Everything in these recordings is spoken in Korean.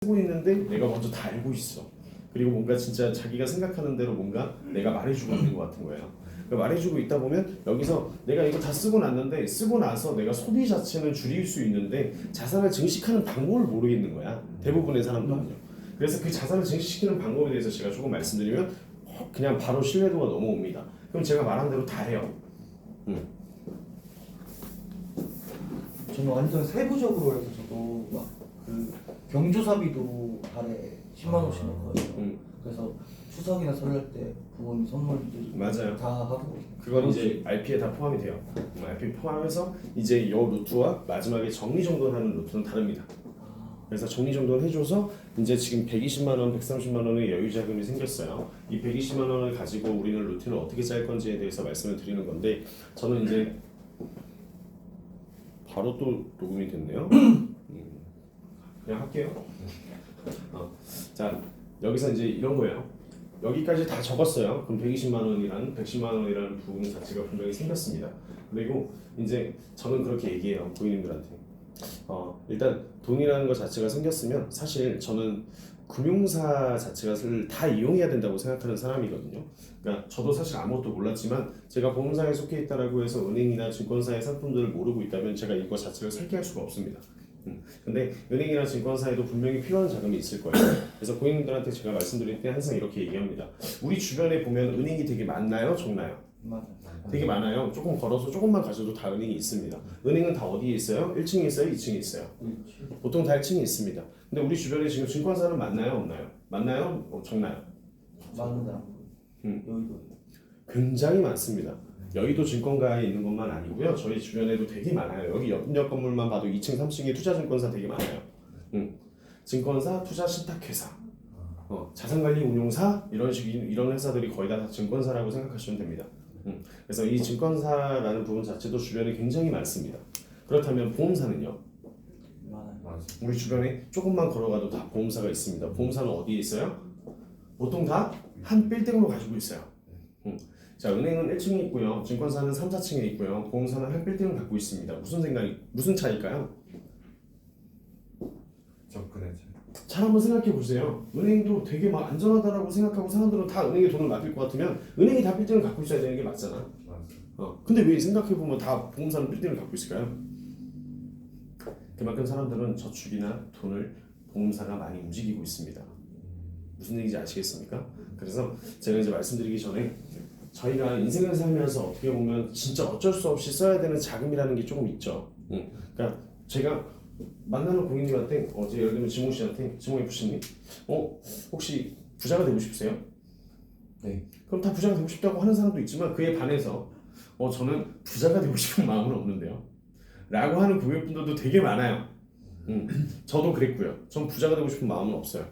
쓰고 있는데 내가 먼저 다 알고 있어. 그리고 뭔가 진짜 자기가 생각하는 대로 뭔가 내가 말해주고 있는 것 같은 거예요. 말해주고 있다 보면 여기서 내가 이거 다 쓰고 났는데 쓰고 나서 내가 소비 자체는 줄일 수 있는데 자산을 증식하는 방법을 모르겠는 거야. 대부분의 사람들은요. 그래서 그 자산을 증식시키는 방법에 대해서 제가 조금 말씀드리면 그냥 바로 신뢰도가 넘어옵니다. 그럼 제가 말한 대로 다 해요. 저는 완전 세부적으로 해서 저도 막 그 경조사비도 달에 10만 원씩 넣거든요. 그래서 추석이나 설날 때 부모님 선물들 맞아요. 다 하고. 그건 이제 RP에 다 포함이 돼요. RP 포함해서 이제 이 루트와 마지막에 정리정돈하는 루트는 다릅니다. 그래서 정리정돈 해줘서 이제 지금 120만 원, 130만 원의 여유 자금이 생겼어요. 이 120만 원을 가지고 우리는 루틴을 어떻게 짤 건지에 대해서 말씀을 드리는 건데 저는 이제 바로 또 녹음이 됐네요. 그냥 할게요. 자, 여기서 이제 이런 거예요. 여기까지 다 적었어요. 그럼 120만 원이라는 110만 원이라는 부분 자체가 분명히 생겼습니다. 그리고 이제 저는 그렇게 얘기해요. 고객님들한테. 일단 돈이라는 것 자체가 생겼으면 사실 저는 금융사 자체가 다 이용해야 된다고 생각하는 사람이거든요. 그러니까 저도 사실 아무것도 몰랐지만 제가 보험사에 속해 있다라고 해서 은행이나 증권사의 상품들을 모르고 있다면 제가 이거 자체를 설계할 수가 없습니다. 근데 은행이나 증권사에도 분명히 필요한 자금이 있을 거예요. 그래서 고객님들한테 제가 말씀드릴 때 항상 이렇게 얘기합니다. 우리 주변에 보면 은행이 되게 많나요? 적나요? 맞아요. 되게 많아요. 조금 걸어서 조금만 가셔도 다 은행이 있습니다. 은행은 다 어디에 있어요? 1층에 있어요? 2층에 있어요? 보통 다 1층에 있습니다. 근데 우리 주변에 지금 증권사는 많나요? 없나요? 많나요? 적나요? 많다. 여의도. 굉장히 많습니다. 여의도 증권가에 있는 것만 아니고요. 저희 주변에도 되게 많아요. 여기 옆 건물만 봐도 2층, 3층에 투자증권사 되게 많아요. 증권사, 투자신탁회사, 자산관리 운용사 이런 회사들이 거의 다 증권사라고 생각하시면 됩니다. 그래서 이 증권사라는 부분 자체도 주변에 굉장히 많습니다. 그렇다면 보험사는요? 많아요. 우리 주변에 조금만 걸어가도 다 보험사가 있습니다. 보험사는 어디에 있어요? 보통 다 한 빌딩으로 가지고 있어요. 자, 은행은 1층에 있고요. 증권사는 3, 4층에 있고요. 보험사는 한 빌딩을 갖고 있습니다. 무슨 차이일까요? 접근의 차이. 잘 한번 생각해 보세요. 은행도 되게 막 안전하다라고 생각하고 사람들은 다 은행에 돈을 맡길 것 같으면 은행이 다 빌딩을 갖고 있어야 되는 게 맞잖아. 근데 왜 생각해 보면 다 보험사는 빌딩을 갖고 있을까요? 그만큼 사람들은 저축이나 돈을 보험사가 많이 움직이고 있습니다. 무슨 얘기인지 아시겠습니까? 그래서 제가 이제 말씀드리기 전에 저희가 인생을 살면서 어떻게 보면 진짜 어쩔 수 없이 써야 되는 자금이라는 게 조금 있죠. 그러니까 제가 만나는 고객님한테 예를 들면 지몽 씨한테 지몽 FC님, 혹시 부자가 되고 싶으세요? 네. 그럼 다 부자가 되고 싶다고 하는 사람도 있지만 그에 반해서 저는 부자가 되고 싶은 마음은 없는데요. 라고 하는 고객분들도 되게 많아요. 저도 그랬고요. 전 부자가 되고 싶은 마음은 없어요.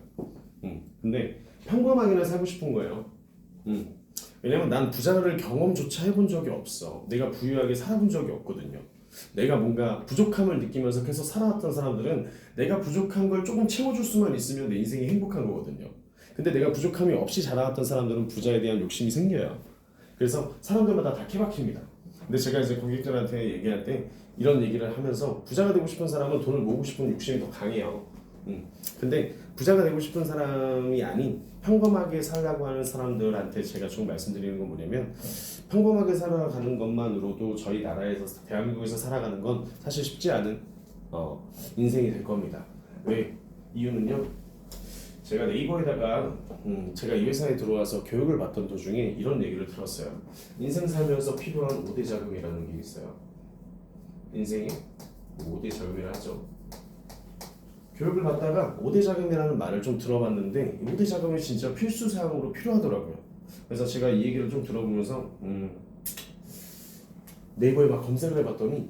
근데 평범하게나 살고 싶은 거예요. 왜냐면 난 부자를 경험조차 해본 적이 없어. 내가 부유하게 살아본 적이 없거든요. 내가 뭔가 부족함을 느끼면서 계속 살아왔던 사람들은 내가 부족한 걸 조금 채워줄 수만 있으면 내 인생이 행복한 거거든요. 근데 내가 부족함이 없이 자라왔던 사람들은 부자에 대한 욕심이 생겨요. 그래서 사람들마다 다 케바케입니다. 근데 제가 이제 고객들한테 얘기할 때 이런 얘기를 하면서 부자가 되고 싶은 사람은 돈을 모으고 싶은 욕심이 더 강해요. 근데 부자가 되고 싶은 사람이 아닌 평범하게 살라고 하는 사람들한테 제가 좀 말씀드리는 건 뭐냐면 평범하게 살아가는 것만으로도 저희 나라에서 대한민국에서 살아가는 건 사실 쉽지 않은 인생이 될 겁니다. 왜? 이유는요. 제가 네이버에다가 제가 이 회사에 들어와서 교육을 받던 도중에 이런 얘기를 들었어요. 인생 살면서 필요한 5대 자금이라는 게 있어요. 인생에 5대 자금이라 하죠. 교육을 받다가 5대 자금이라는 말을 좀 들어봤는데 5대 자금이 진짜 필수 사항으로 필요하더라고요. 그래서 제가 이 얘기를 좀 들어보면서 네이버에 막 검색을 해봤더니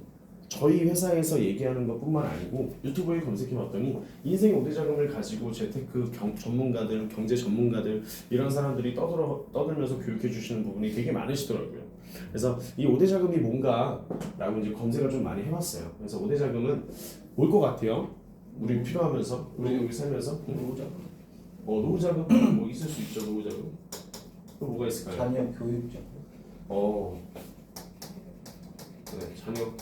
저희 회사에서 얘기하는 것뿐만 아니고 유튜브에 검색해봤더니 인생 5대 자금을 가지고 재테크 전문가들, 경제 전문가들 이런 사람들이 떠들면서 교육해 주시는 부분이 되게 많으시더라고요. 그래서 이 5대 자금이 뭔가 라고 이제 검색을 좀 많이 해봤어요. 그래서 5대 자금은 뭘 것 같아요? 우리 필요하면서 우리 여기 살면서 노후자금. 노후자금 뭐 있을 수 있죠. 노후자금. 또 뭐가 있을까요? 자녀 교육자금. 네, 자녀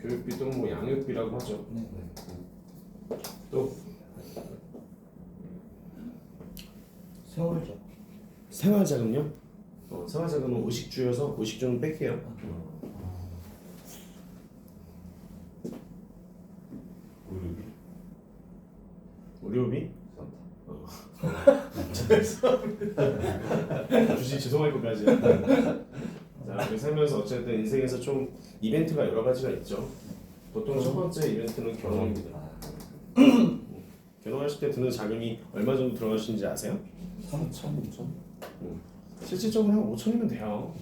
교육비 또는 뭐 양육비라고 하죠. 네. 또 생활적. 생활자금요? 생활자금은 의식주여서 의식주는 뺄게요. 의료비? 주시 죄송할 것까지. 자, 우리 살면서 어쨌든 인생에서 좀 이벤트가 여러 가지가 있죠. 보통 첫 번째 이벤트는 결혼입니다. 결혼하실 때 드는 자금이 얼마 정도 들어가시는지 아세요? 3천, 5천. 실질적으로 한 5천이면 돼요.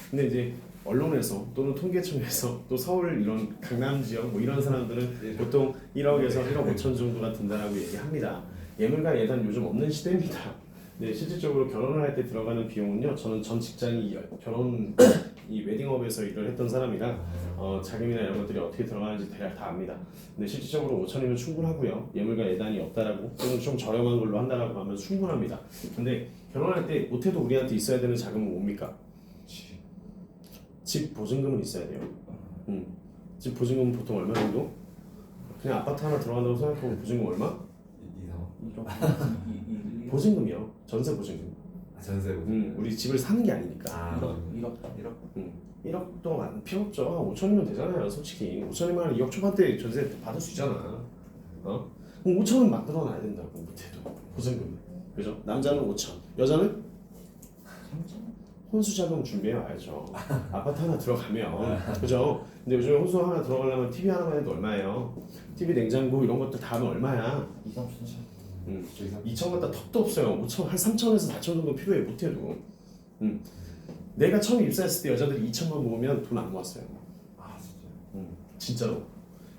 근데 이제 언론에서 또는 통계청에서 또 서울 이런 강남 지역 뭐 이런 사람들은 보통 1억에서 1억 5천 정도가 든다라고 얘기합니다. 예물과 예단 요즘 없는 시대입니다. 네, 실질적으로 결혼을 할 때 들어가는 비용은요. 저는 전 직장이 결혼 이 웨딩업에서 일을 했던 사람이라 자금이나 이런 것들이 어떻게 들어가는지 대략 다 압니다. 근데 실질적으로 5천이면 충분하고요. 예물과 예단이 없다라고 또는 좀 저렴한 걸로 한다라고 하면 충분합니다. 근데 결혼할 때 못해도 우리한테 있어야 되는 자금은 뭡니까? 집 보증금은 있어야 돼요. 집 보증금은 보통 얼마 정도? 그냥 아파트 하나 들어간다고 생각하고 보증금 얼마? 보증금이요. 전세 보증금. 전세 보증금. 우리 집을 사는 게 아니니까. 1억. 1억도 안 필요 없죠. 5천이면 되잖아요. 솔직히 5천이면 2억 초반대 전세 받을 수 있잖아. 그럼 5천은 만들어놔야 된다고 못해도 보증금. 그죠? 남자는 5천, 여자는 3천. 혼수 자금 준비해 와야죠. 아파트 하나 들어가면 그죠? 근데 요즘에 혼수 하나 들어가려면 TV 하나만 해도 얼마예요? TV, 냉장고 이런 것들 다 하면 얼마야? 2, 3천. 2천 갖다 턱도 없어요. 5천 한 3천에서 4천 정도 필요해 못해도. 내가 처음 입사했을 때 여자들이 2천만 모으면 돈 안 모았어요. 아 진짜. 진짜로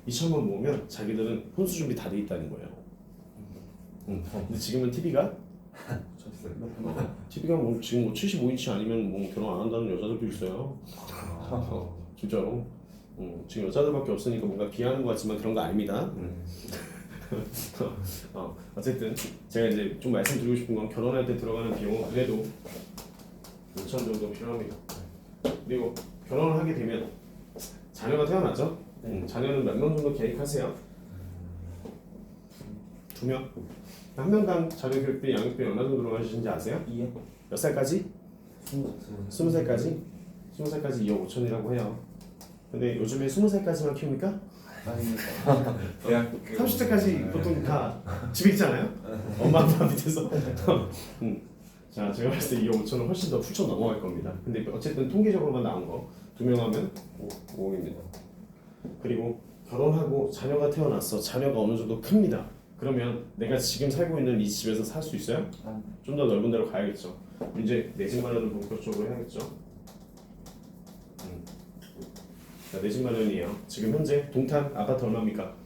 2천만 모으면 자기들은 혼수 준비 다 돼 있다는 거예요. 근데 지금은 TV가 뭐 지금 뭐 75인치 아니면 뭐 결혼 안 한다는 여자들도 있어요. 진짜로. 지금 여자들밖에 없으니까 뭔가 비하는 것 같지만 그런 거 아닙니다. 어쨌든 제가 이제 좀 말씀드리고 싶은 건 결혼할 때 들어가는 비용은 그래도 5천 정도 필요합니다. 그리고 결혼을 하게 되면 자녀가 태어나죠? 자녀는 몇 명 정도 계획하세요? 2명? 한 명당 자녀 교육비, 양육비 얼마 정도 들어가시는지 아세요? 2억. 몇 살까지? 20살. 20살까지 2억 5천이라고 해요. 근데 요즘에 20살까지만 키웁니까? 아닙니다. 대학교 30대까지 보통 다 집에 있잖아요? 엄마 아빠 밑에서. 자, 제가 봤을 때 2억 5천은 훨씬 더 훌쩍 넘어갈 겁니다. 근데 어쨌든 통계적으로만 나온 거 2명 하면 5억입니다. 그리고 결혼하고 자녀가 태어났어. 자녀가 어느 정도 큽니다. 그러면 내가 지금 살고 있는 이 집에서 살 수 있어요? 좀 더 넓은 데로 가야겠죠. 이제 내 집 마련을 본격적으로 해야겠죠. 자, 내 집 마련이에요. 지금 현재 동탄 아파트 얼마입니까?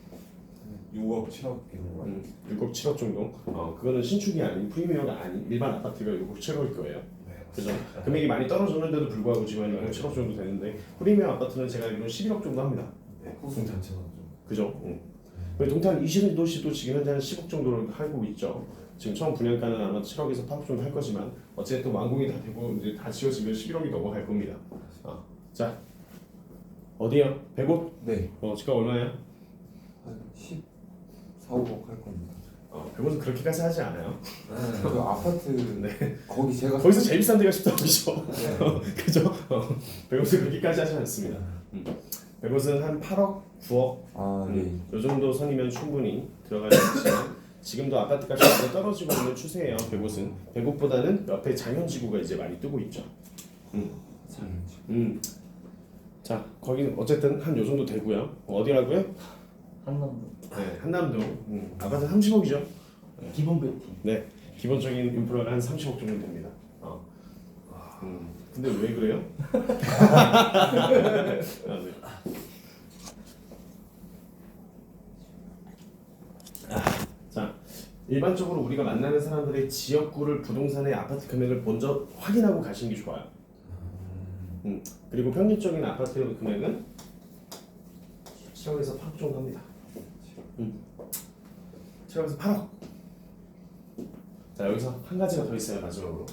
6억 7억 이런 거. 6억 7억 정도. 그거는 신축이 아닌 프리미어가 아닌 일반 아파트가 6억 7억일 거예요. 네. 그죠? 금액이 많이 떨어졌는데도 불구하고 지금 6억 7억 정도 되는데 프리미어 아파트는 제가 알기로는 11억 정도 합니다. 네. 호수 전체가 좀. 그죠? 동탄 20도시도 지금 현재 한 10억 정도를 하고 있죠. 지금 처음 분양가는 아마 7억에서 8억 정도 할 거지만 어쨌든 완공이 다 되고 이제 다 지어지면 11억이 넘어갈 겁니다. 자, 어디요? 100억? 네. 집값 얼마야? 한 14, 5억 할 겁니다. 100억은 그렇게까지 하지 않아요. 그 아파트 네. 거기 제가 거기서 제일 비싼 데가 10억이죠. 그죠? 100억은 그렇게까지 하지 않습니다. 100억은 한 8억, 9억 아 네. 요 정도 선이면 충분히 들어갈 수 있지만 지금도 아파트 값이 많이 떨어지고 있는 추세예요. 100억은 100억보다는 옆에 장현지구가 이제 많이 뜨고 있죠. 자, 거기는 어쨌든 한 요 정도 되고요. 어디라고요? 한남도. 네, 한남도. 아파트 30억이죠. 기본 베티. 네, 기본적인 인프라가 한 30억 정도 됩니다. 근데 왜 그래요? 네. 자, 일반적으로 우리가 만나는 사람들의 지역구를 부동산의 아파트 금액을 먼저 확인하고 가시는 게 좋아요. 그리고 평균적인 아파트 금액은 7억에서 8억 정도 합니다. 7억에서 8억. 자, 여기서 한 가지가 더 있어요. 마지막으로.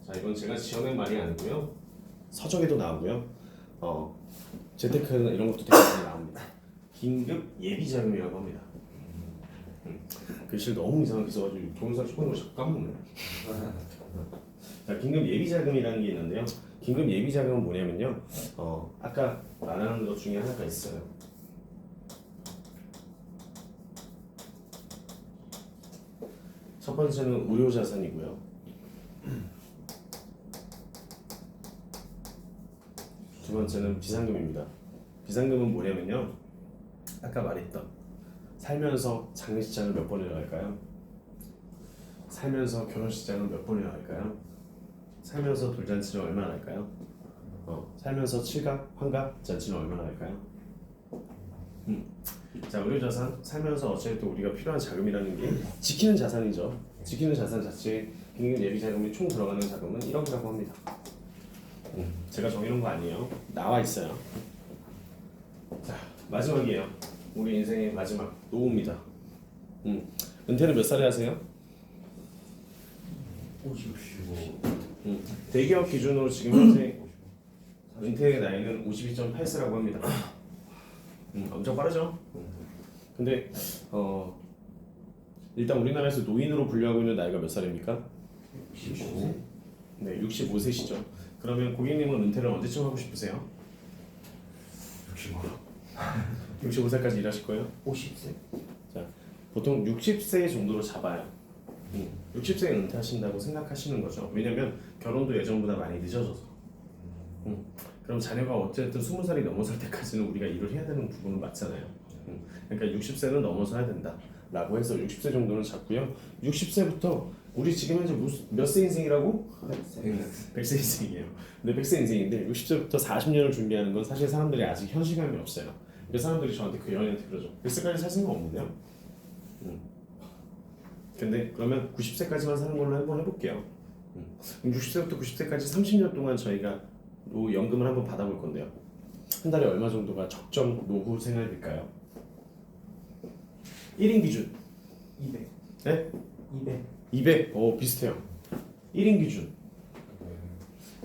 자, 이건 제가 지어낸 말이 아니고요. 서적에도 나오고요. 재테크나 이런 것도 되게 많이 나옵니다. 긴급 예비 자금이라고 합니다. 글씨를 너무 이상하게 써가지고 동영상 찍는 거 자꾸 까먹네. 자, 긴급 예비 자금이라는 게 있는데요. 긴급 예비 자금은 뭐냐면요. 아까 말하는 것 중에 하나가 있어요. 첫 번째는 의료 자산이고요. 두 번째는 비상금입니다. 비상금은 뭐냐면요. 아까 말했던 살면서 장례식장을 몇 번이나 갈까요? 살면서 결혼식장을 몇 번이나 갈까요? 살면서 돌잔치를 얼마나 할까요? 살면서 칠갑, 환갑 잔치는 얼마나 할까요? 자, 의료자산, 살면서 어쨌든 우리가 필요한 자금이라는 게 지키는 자산이죠. 지키는 자산 자체에 긴급 예비 자금이 총 들어가는 자금은 1억이라고 합니다. 제가 정해놓은 거 아니에요. 나와 있어요. 자, 마지막이에요. 우리 인생의 마지막 노후입니다. 은퇴는 몇 살에 하세요? 55. 대기업 기준으로 지금 현재 은퇴의 나이는 52.8세라고 합니다. 엄청 빠르죠? 근데 일단 우리나라에서 노인으로 분류하고 있는 나이가 몇 살입니까? 65. 네, 65세시죠. 그러면 고객님은 은퇴를 언제쯤 하고 싶으세요? 65세까지 일하실 거예요? 50세. 자, 보통 60세 정도로 잡아요. 60세에 은퇴하신다고 생각하시는 거죠. 왜냐면 결혼도 예전보다 많이 늦어져서. 그럼 자녀가 어쨌든 20살이 넘어설 때까지는 우리가 일을 해야 되는 부분은 맞잖아요. 그러니까 60세는 넘어서야 된다 라고 해서 60세 정도는 잡고요. 60세부터 우리 지금 현재 몇 세 인생이라고? 100세 인생이에요. 근데 100세 인생인데 60세부터 40년을 준비하는 건 사실 사람들이 아직 현실감이 없어요. 그래서 사람들이 저한테 그 연예한테 그러죠. 100세까지 살 생각 없는데요? 근데 그러면 90세까지만 사는 걸로 한번 해볼게요. 60세부터 90세까지 30년 동안 저희가 연금을 한번 받아볼 건데요. 한 달에 얼마 정도가 적정 노후 생활일까요? 1인 기준. 200. 네? 200. 200. 비슷해요. 1인 기준.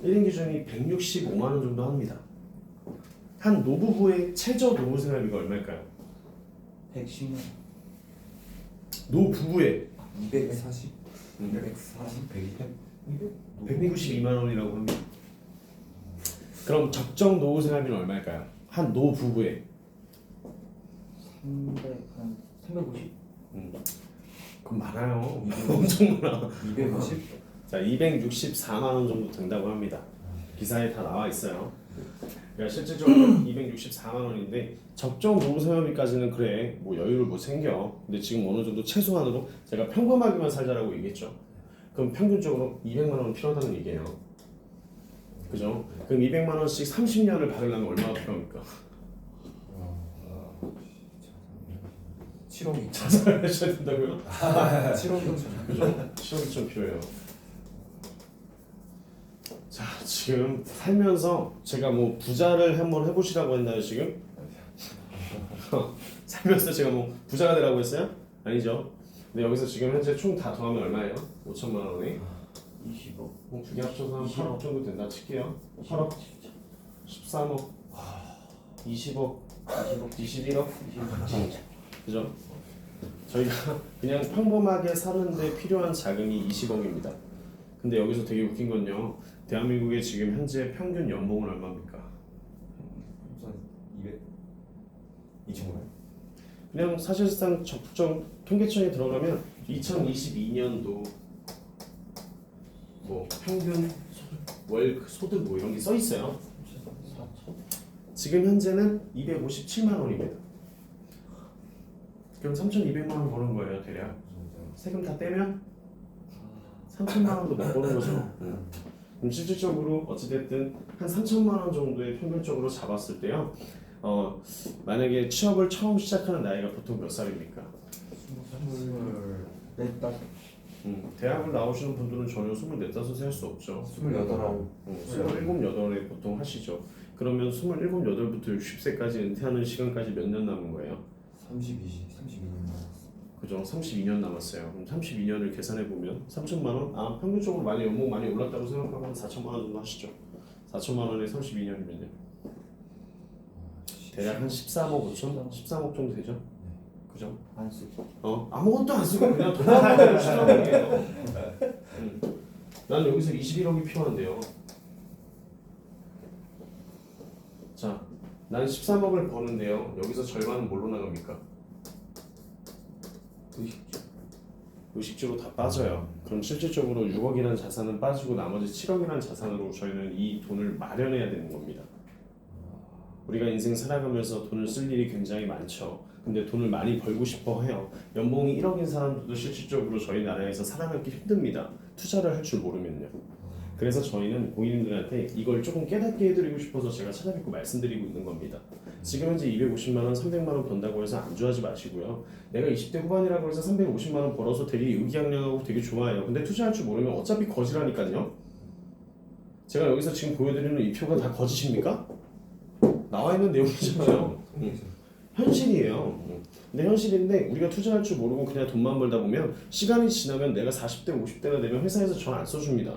1인 기준이 165만 원 정도 합니다. 한 노부부의 최저 노후 생활비가 얼마일까요? 110만. 노부부의 240? 240? 120? 192만 원이라고 합니다. 그럼 적정 노후 생활비는 얼마일까요? 한 노부부의 350? 그럼 많아요. 엄청 많아. 250? 자, 264만 원 정도 된다고 합니다. 기사에 다 나와 있어요. 그러니까 실질적으로 264만 원인데 적정 노후 생활비까지는 그래 뭐 여유를 못 챙겨. 근데 지금 어느 정도 최소한으로 제가 평범하게만 살자라고 얘기했죠. 그럼 평균적으로 200만 원 필요하다는 얘기예요. 그죠? 그럼 200만 원씩 30년을 받으려면 얼마나 필요합니까? 7억이 자산을 하셔야 된다고요? 7억 정도. 그죠? 7억이 좀 필요해요. 자, 지금 살면서 제가 뭐 부자를 한번 해보시라고 했나요 지금? 살면서 제가 뭐 부자가 되라고 했어요? 아니죠. 근데 여기서 지금 현재 총 다 더하면 얼마예요? 5천만 원에 20억. 두 개 합쳐서 한 8억 정도 된다 칠게요. 8억, 13억, 20억, 21억, 그죠? 저희가 그냥 평범하게 사는데 필요한 자금이 20억입니다. 근데 여기서 되게 웃긴 건요. 대한민국의 지금 현재 평균 연봉은 얼마입니까? 우선 200? 2,500? 그냥 사실상 적정 통계청에 들어가면 2022년도 뭐 평균 월 소득 뭐 이런 게 써 있어요. 지금 현재는 257만 원입니다. 그럼 3,200만 원 버는 거예요, 대략. 세금 다 떼면 3천만 원도 못 버는 거죠. 그럼 실질적으로 어찌됐든 한 3천만 원 정도의 평균적으로 잡았을 때요. 만약에 취업을 처음 시작하는 나이가 보통 몇 살입니까? 24. 대학을 나오시는 분들은 전혀 24, 5세 할 수 없죠. 28. 27, 8에 보통 하시죠. 그러면 27, 8부터 60세까지 은퇴하는 시간까지 몇 년 남은 거예요? 32년 남았어. 그죠? 32년 남았어요. 그럼 32년을 계산해 보면 3천만 원? 평균적으로 많이 연봉 많이 올랐다고 생각하면 4천만 원 정도 하시죠. 4천만 원에 32년이면요. 대략 한 13억 5천? 13억 정도 되죠? 그죠? 안 쓰고. 아무것도 안 쓰고 그냥 돈만 벌고 싶다는 거예요. 난 여기서 21억이 필요한데요. 자, 난 13억을 버는데요. 여기서 절반은 뭘로 나갑니까? 의식주. 의식주로 다 빠져요. 그럼 실질적으로 6억이라는 자산은 빠지고 나머지 7억이라는 자산으로 저희는 이 돈을 마련해야 되는 겁니다. 우리가 인생 살아가면서 돈을 쓸 일이 굉장히 많죠. 근데 돈을 많이 벌고 싶어 해요. 연봉이 1억인 사람들도 실질적으로 저희 나라에서 살아남기 힘듭니다. 투자를 할 줄 모르면요. 그래서 저희는 고객님들한테 이걸 조금 깨닫게 해드리고 싶어서 제가 찾아뵙고 말씀드리고 있는 겁니다. 지금 현재 250만 원, 300만 원 번다고 해서 안주하지 마시고요. 내가 20대 후반이라고 해서 350만 원 벌어서 되게 의기양양하고 되게 좋아요. 근데 투자할 줄 모르면 어차피 거지라니까요. 제가 여기서 지금 보여드리는 이 표가 다 거짓입니까? 나와 있는 내용이잖아요. 현실이에요. 근데 현실인데 우리가 투자할 줄 모르고 그냥 돈만 벌다 보면 시간이 지나면 내가 40대, 50대가 되면 회사에서 전 안 써줍니다.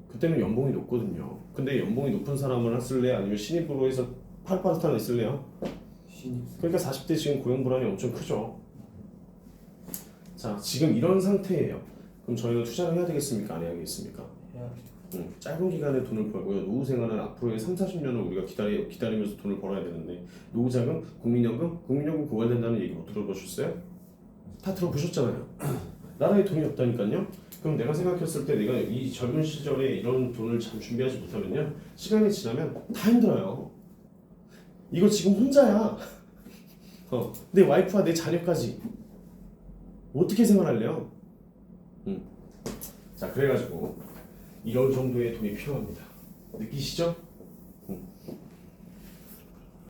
그때는 연봉이 높거든요. 근데 연봉이 높은 사람을 쓸래? 아니면 신입으로 해서 파릇파릇한 애 쓸래요? 신입. 그러니까 40대 지금 고용 불안이 엄청 크죠. 자, 지금 이런 상태예요. 그럼 저희는 투자를 해야 되겠습니까? 안 해야겠습니까? 해야죠. 짧은 기간에 돈을 벌고요. 노후 생활은 앞으로의 3, 40년을 우리가 기다리면서 돈을 벌어야 되는데 노후자금, 국민연금 고갈된다는 얘기 못 들어보셨어요? 다 들어보셨잖아요. 나라에 돈이 없다니까요. 그럼 내가 생각했을 때 내가 이 젊은 시절에 이런 돈을 잘 준비하지 못하면요. 시간이 지나면 다 힘들어요. 이거 지금 혼자야. 내 와이프와 내 자녀까지 어떻게 생활할래요? 자, 그래가지고 이런 정도의 돈이 필요합니다. 느끼시죠?